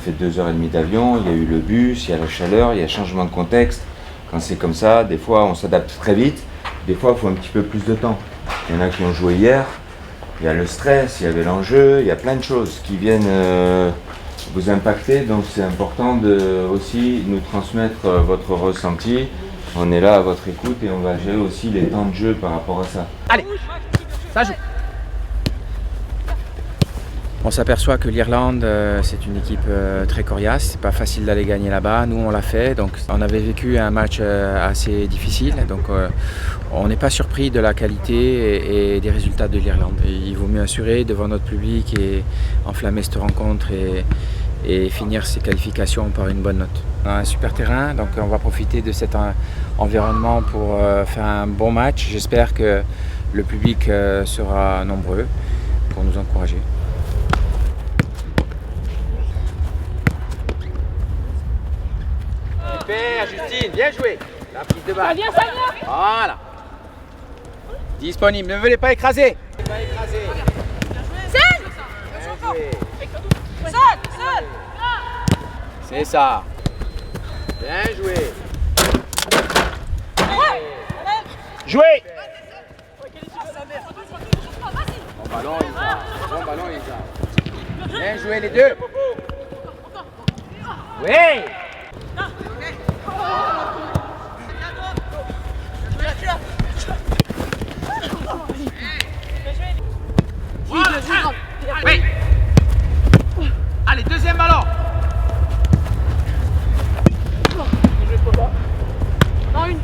fait 2h30 d'avion, il y a eu le bus, il y a la chaleur, il y a changement de contexte. Quand c'est comme ça, des fois on s'adapte très vite, des fois il faut un petit peu plus de temps. Il y en a qui ont joué hier, il y a le stress, il y avait l'enjeu, il y a plein de choses qui viennent vous impacter, donc c'est important de aussi nous transmettre votre ressenti. On est là à votre écoute et on va gérer aussi les temps de jeu par rapport à ça. Allez, ça joue. On s'aperçoit que l'Irlande, c'est une équipe très coriace, c'est pas facile d'aller gagner là-bas. Nous, on l'a fait, donc on avait vécu un match assez difficile, donc on n'est pas surpris de la qualité et des résultats de l'Irlande. Il vaut mieux assurer devant notre public et enflammer cette rencontre et finir ces qualifications par une bonne note. On a un super terrain, donc on va profiter de cet environnement pour faire un bon match. J'espère que le public sera nombreux pour nous encourager. Super, Justine, bien joué. La prise de balle. Voilà. Disponible, ne venez pas écraser. C'est ça. Bien joué. Joué. Bon ballon, Isa. Bon ballon, Isa. Bien joué les deux. Oui. Oui. Allez, deuxième ballon. Non, une.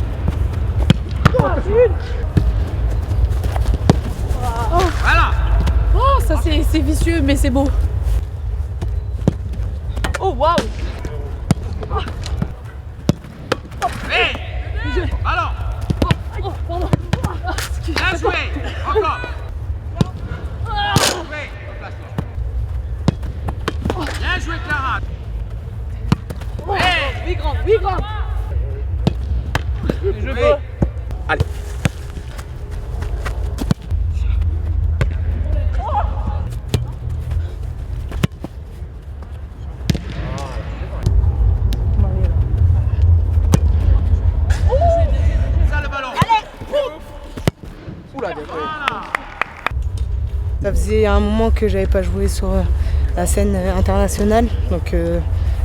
Voilà. Oh, ça c'est vicieux, mais c'est beau. Oh, waouh. Oui. Ballon. Oh, pardon. Bien joué. Encore. Oui. Bien joué, Clara. Oh, 8 grands, 8 grands. Je Oui. veux. Allez. Ça le ballon. Oula, bien joué. Ça faisait un moment que j'avais pas joué sur la scène internationale, donc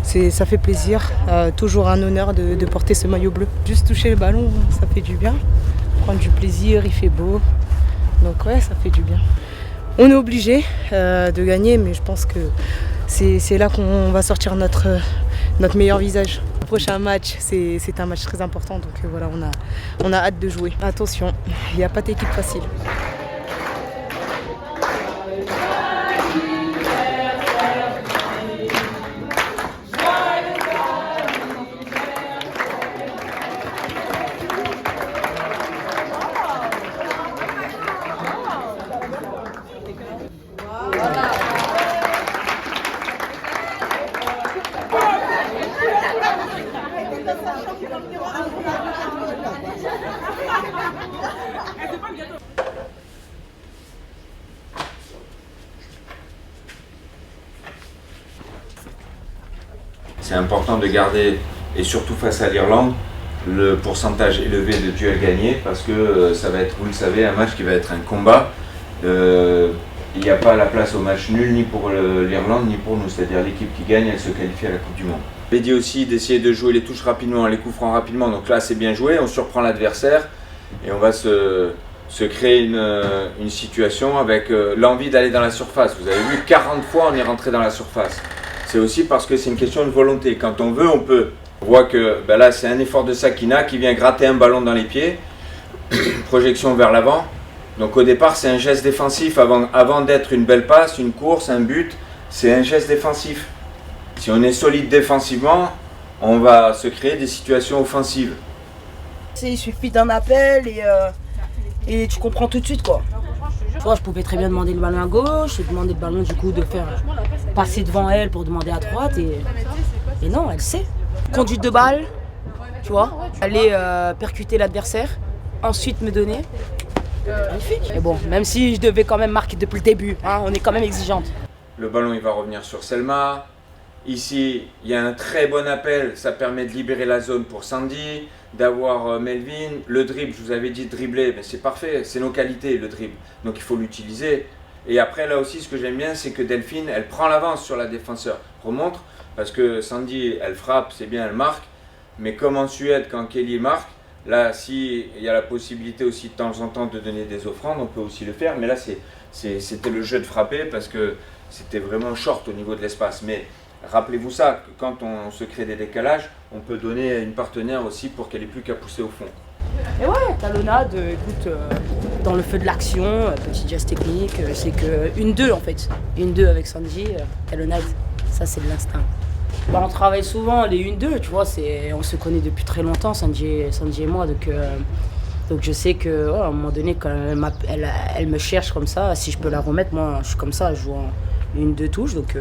ça fait plaisir. Toujours un honneur de porter ce maillot bleu. Juste toucher le ballon, ça fait du bien. Prendre du plaisir, il fait beau, donc ouais, ça fait du bien. On est obligé de gagner, mais je pense que c'est là qu'on va sortir notre meilleur visage. Le prochain match, c'est un match très important, donc voilà, on a hâte de jouer. Attention, il n'y a pas d'équipe facile. C'est important de garder, et surtout face à l'Irlande, le pourcentage élevé de duels gagnés parce que ça va être, vous le savez, un match qui va être un combat. Il n'y a pas la place au match nul ni pour l'Irlande ni pour nous, c'est-à-dire l'équipe qui gagne, elle se qualifie à la Coupe du Monde. J'ai dit aussi d'essayer de jouer les touches rapidement, les coups francs rapidement, donc là c'est bien joué, on surprend l'adversaire et on va se créer une situation avec l'envie d'aller dans la surface. Vous avez vu, 40 fois on est rentré dans la surface. C'est aussi parce que c'est une question de volonté. Quand on veut, on peut. On voit que là, c'est un effort de Sakina qui vient gratter un ballon dans les pieds. Projection vers l'avant. Donc au départ, c'est un geste défensif. Avant d'être une belle passe, une course, un but, c'est un geste défensif. Si on est solide défensivement, on va se créer des situations offensives. Il suffit d'un appel et tu comprends tout de suite quoi. Tu vois, je pouvais très bien demander le ballon à gauche, demander le ballon du coup de faire passer devant elle pour demander à droite et non, elle sait. Conduite de balle, tu vois, aller percuter l'adversaire, ensuite me donner. Magnifique. Et bon, même si je devais quand même marquer depuis le début, hein, on est quand même exigeante. Le ballon il va revenir sur Selma, Ici, il y a un très bon appel, ça permet de libérer la zone pour Sandy, d'avoir Melvin. Le dribble, je vous avais dit dribbler, mais c'est parfait, c'est nos qualités le dribble, donc il faut l'utiliser. Et après, là aussi, ce que j'aime bien, c'est que Delphine, elle prend l'avance sur la défenseur, remonte, parce que Sandy, elle frappe, c'est bien, elle marque, mais comme en Suède, quand Kelly marque, là, si il y a la possibilité aussi de temps en temps de donner des offrandes, on peut aussi le faire, mais là, c'était le jeu de frapper, parce que c'était vraiment short au niveau de l'espace. Mais rappelez-vous ça, que quand on se crée des décalages, on peut donner à une partenaire aussi pour qu'elle ait plus qu'à pousser au fond. Et ouais, talonnade, écoute, dans le feu de l'action, petit geste technique, c'est que 1-2 en fait. 1-2 avec Sandy, talonnade, ça c'est de l'instinct. Bah, on travaille souvent les 1-2, tu vois, on se connaît depuis très longtemps, Sandy et moi, donc je sais que à un moment donné, quand elle me cherche comme ça, si je peux la remettre, moi je suis comme ça, je joue en 1-2 touches, donc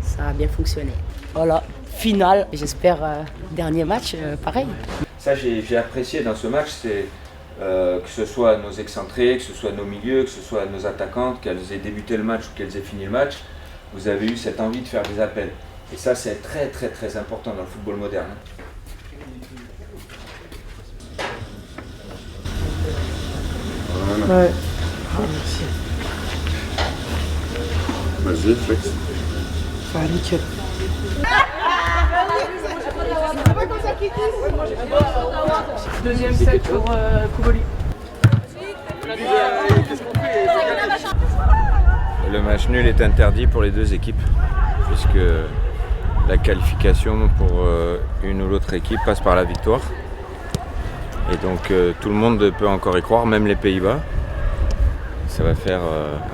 ça a bien fonctionné. Voilà, finale, j'espère dernier match, pareil. Ça, j'ai apprécié dans ce match, c'est que ce soit nos excentrés, que ce soit nos milieux, que ce soit nos attaquantes, qu'elles aient débuté le match ou qu'elles aient fini le match, vous avez eu cette envie de faire des appels. Et ça, c'est très très très important dans le football moderne. Ouais. Ah, merci. Vas-y, flex. Ah, nickel. Deuxième set pour Kouboli. Le match nul est interdit pour les deux équipes, puisque la qualification pour une ou l'autre équipe passe par la victoire. Et donc tout le monde peut encore y croire, même les Pays-Bas. Ça va faire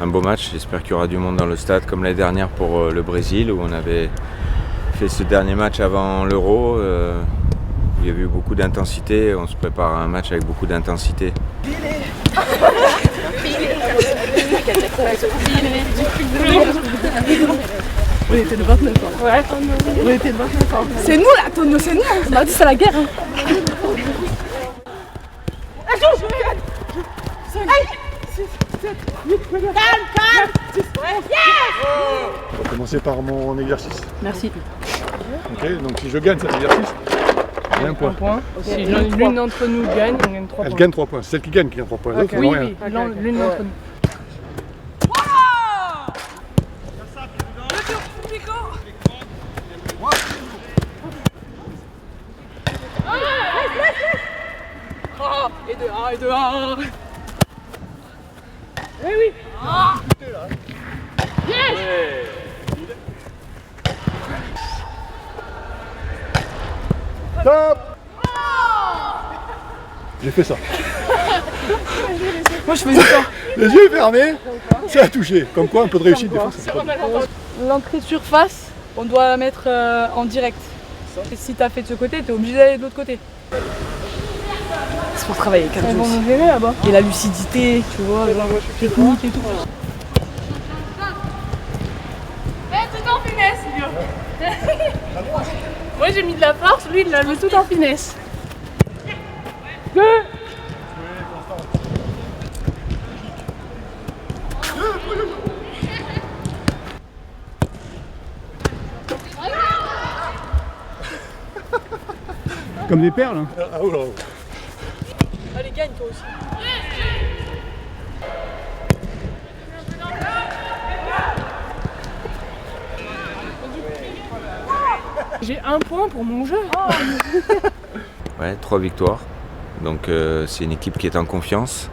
un beau match, j'espère qu'il y aura du monde dans le stade, comme l'année dernière pour le Brésil, où on avait fait ce dernier match avant l'Euro. Il y a eu beaucoup d'intensité, on se prépare à un match avec beaucoup d'intensité. On était de 29 ans. Ouais. On était de 29 ans. C'est nous là, Tonio, c'est nous. On a dit c'est la guerre. Hein. On va commencer par mon exercice. Merci. Ok, donc si je gagne cet exercice, j'ai un point. Un point. Si l'une d'entre nous gagne, on gagne 3 points. Elle gagne 3 points. C'est celle qui gagne 3 points. Okay. Oui, oui, l'une d'entre nous. Et de 1. Oui, oui. Yes. Stop. J'ai fait ça. Moi je faisais ça. Les yeux fermés, ça a touché. Comme quoi, un peu de réussite des fois, ça fait pas. L'entrée de surface, on doit la mettre en direct. Et si t'as fait de ce côté, t'es obligé d'aller de l'autre côté. C'est pour travailler avec Ils vont nous gérer là-bas. Et la lucidité, tu vois, la technique et tout. Tout en finesse, lui. Moi j'ai mis de la force, lui il l'a mis tout en finesse. Comme des perles. Hein. Ah, oh là. Allez, gagne toi aussi. J'ai 1 point pour mon jeu. Ouais, 3 victoires. Donc c'est une équipe qui est en confiance.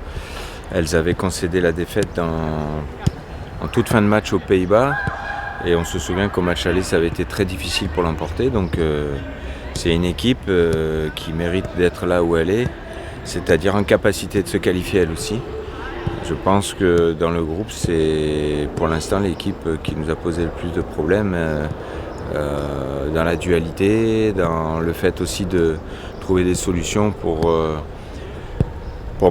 Elles avaient concédé la défaite en toute fin de match aux Pays-Bas. Et on se souvient qu'au match aller, ça avait été très difficile pour l'emporter. Donc c'est une équipe qui mérite d'être là où elle est, c'est-à-dire en capacité de se qualifier elle aussi. Je pense que dans le groupe, c'est pour l'instant l'équipe qui nous a posé le plus de problèmes dans la dualité, dans le fait aussi de trouver des solutions pour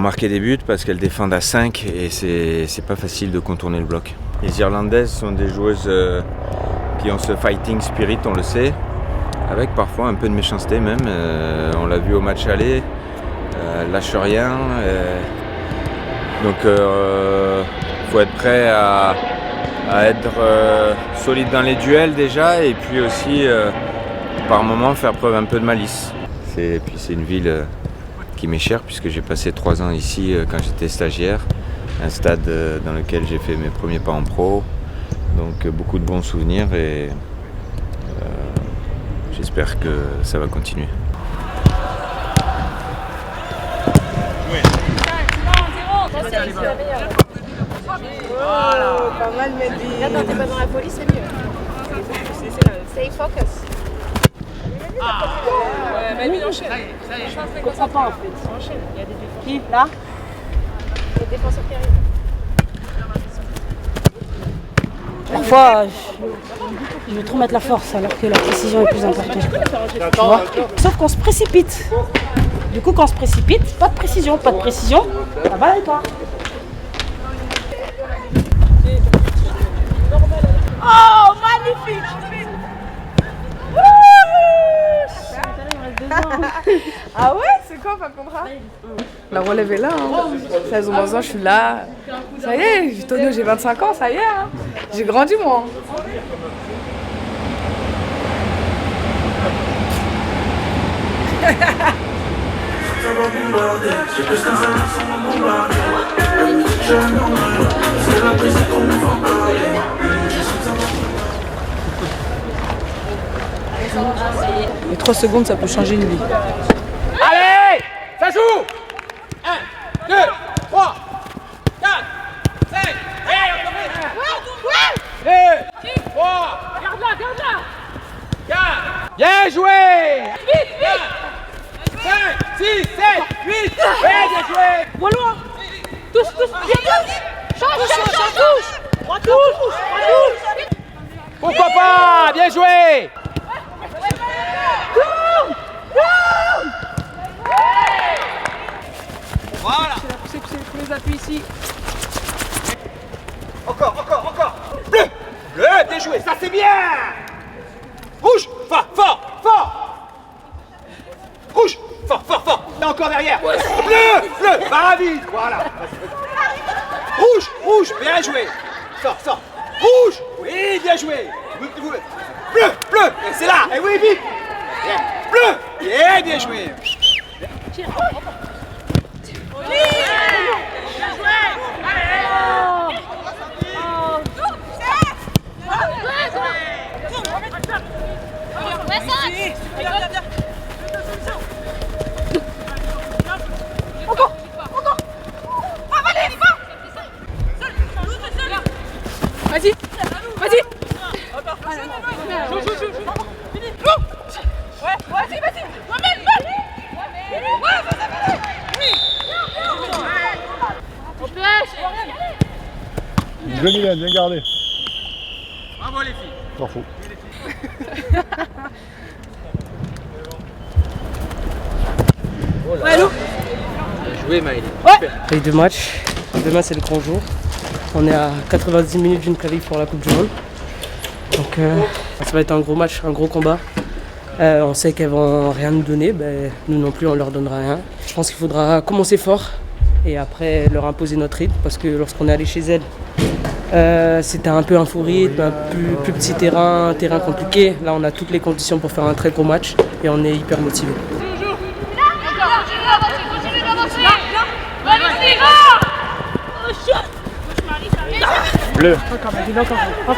marquer des buts parce qu'elles défendent à 5 et c'est pas facile de contourner le bloc. Les Irlandaises sont des joueuses qui ont ce fighting spirit, on le sait, avec parfois un peu de méchanceté même. On l'a vu au match aller, elles lâchent rien. Donc faut être prêt à être solide dans les duels déjà, et puis aussi par moments faire preuve un peu de malice. Et puis c'est une ville qui m'est chère puisque j'ai passé 3 ans ici quand j'étais stagiaire, un stade dans lequel j'ai fait mes premiers pas en pro, donc beaucoup de bons souvenirs et j'espère que ça va continuer. Voilà. Pas mal, Mendy. Là, quand t'es pas dans la folie, c'est mieux. Stay focus. Ouais, mais lui, enchaîne. Je comprends pas en fait. Enchaîne. Il y a des défenseurs. Qui là? Il y a des défenseurs qui arrivent. Parfois, je veux trop mettre la force alors que la précision est plus importante. Tu vois? Sauf qu'on se précipite. Du coup, quand on se précipite, pas de précision, ça va et toi? Oh, magnifique! Ah ouais, c'est quoi pas contrat? La relève est là, hein. 16 ou 11 ans, je suis là. Ça y est, Tonio, j'ai 25 ans, ça y est. Hein. J'ai grandi moi. Les 3 secondes, ça peut changer une vie. Allez, ça joue. 1, 2, 3, 4, 5, 2, 3, Garde-la, garde-la! 4, bien joué. Vite, vite. 5, 6, 7, 8, ouais, bien joué. Moins loin! Touche, touche! Change! Touche! Pourquoi pas, bien joué. Voilà. Poussez les appuis ici. Encore. Bleu, bien joué, ça c'est bien. Rouge, fort. Rouge, fort. Là encore derrière. Bleu, va vite, voilà. Rouge, bien joué. Sors. Rouge, oui, bien joué. Bleu, et c'est là, et oui, vite. Bleu, bien joué. Vas-y! Vas-y! On pêche! Bien Mylène, bien gardé. Bravo les filles. T'en fous. Joué Maëlie. Avec 2 matchs. Demain, c'est le grand jour. On est à 90 minutes d'une qualif pour la Coupe du Monde. Donc, ça va être un gros match, un gros combat. On sait qu'elles vont rien nous donner. Nous non plus, on leur donnera rien. Je pense qu'il faudra commencer fort et après leur imposer notre rythme. Parce que lorsqu'on est allé chez elles, c'était un peu un faux rythme, un plus petit terrain, un terrain compliqué. Là, on a toutes les conditions pour faire un très gros match et on est hyper motivés. Bleu. Encore.